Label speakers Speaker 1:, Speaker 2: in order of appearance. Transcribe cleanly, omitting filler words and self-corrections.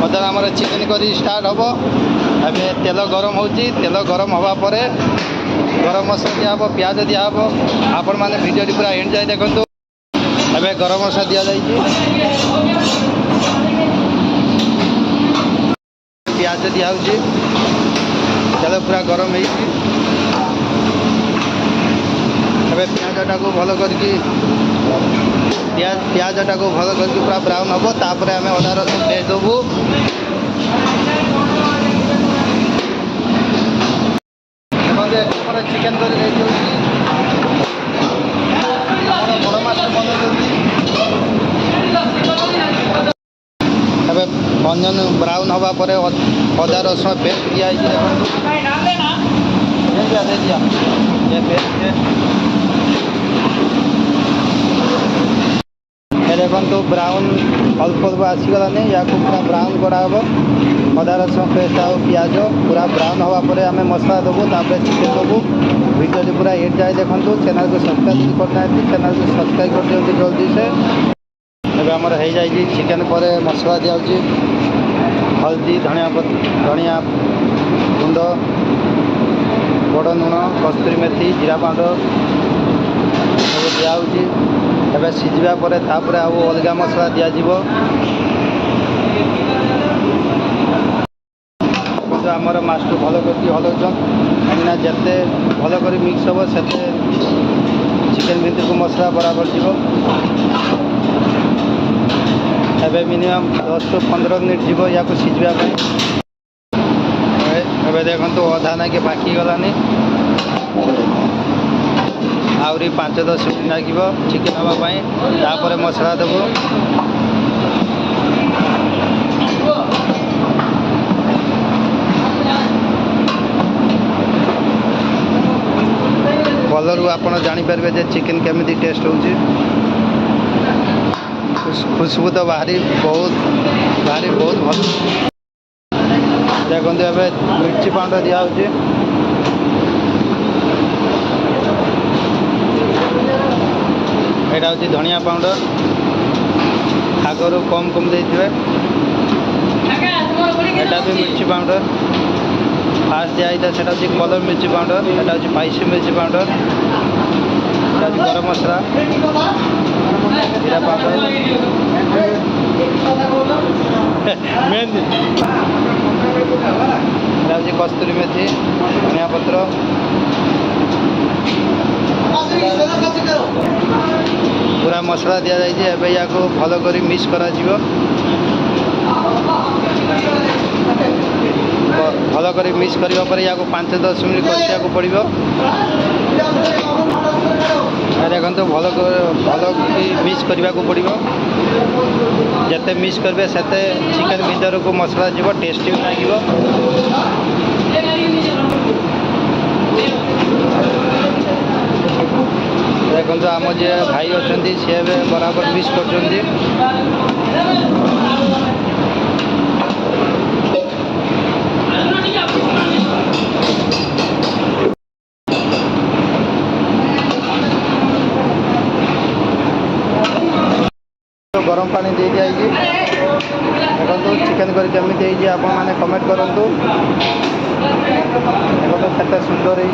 Speaker 1: बर्तमान आम चिकेन करी स्टार्ट हम अभी तेल गरम हो तेल गरम हवा पर गरम मसला दिहब प्याज दिहब आपण मैंने वीडियो पूरा एंड जाए देखो अबे गरम मसला दि जाए प्याज दिया तेल पूरा गरम हो प्याजटा को भल करके प्याजटा को भल करके पूरा ब्राउन हम तापर आम अदा रसुण पेस्ट देबू चिकेन कर बड़ माछ बन व्यंजन ब्राउन हवा पर अदा रसुण पेस्ट दिया देखो तो ब्राउन अल्प अल्प आसीगलानी या पूरा ब्राउन कराब अदा रसुण पेस्ट आउ प्याज पूरा ब्राउन हवा पर आम मसला देवु चिकेन देवु वीडियो पूरा एंड जाए देखो चैनल को सब्सक्राइब करना चैनल को सब्सक्राइब कर दिखाते जल्दी से एवं आमर हो जाए चिकेन पर मसला दिया हल्दी धनिया गुंड बड़ लुण कस्तूरी मेथी जीरा पाउडर सब दिया एवं सीझा पर अलग मसला दिज्व आमर मास्टर भल करके हलौन कहीं जिते भल कर मिक्स हम से चिकेन भितर को मसला बराबर जीव एवं मिनिमम 10 to 15 मिनट जीव या सीझापी एवं देखो अधा ना कि बाकी गलानी आहरी 5-10 मिनट लगे चिकेन हाँपाई तापर मसला देवु कलर आपड़ जानीपारे जे चिकेन केमी टेस्ट हो खुशबू तो बाहरी बहुत भल देखो ए मिर्ची पाउडर दिया यहाँ हूँ धनिया पाउडर आगरू कम दे यहाँ भी मिर्ची पाउडर फास्ट दिया से कलर मिर्ची पाउडर यहाँ हूँ स्पाइसी मिर्ची पाउडर यहाँ गरम मसला जीरा पाउडर मेन यहाँ हूँ कस्तूरी मेथी धनिया पत्र पूरा मसला दि जाए या भल कर मिक्स करा भल कर मिक्स करने या 5-10 मिनट कषा पड़ो देखो भल मिक्स करने को पड़ो जिते मिक्स करेंगे से चिकेन भीतर को मसला जीव टेस्टी भी लगे देखो आम जे भाई अच्छा सी बराबर मिक्स कर गरम पानी दे दिया देखो चिकेन करी केमी आप कमेंट करूँ देखो तो सुंदर है।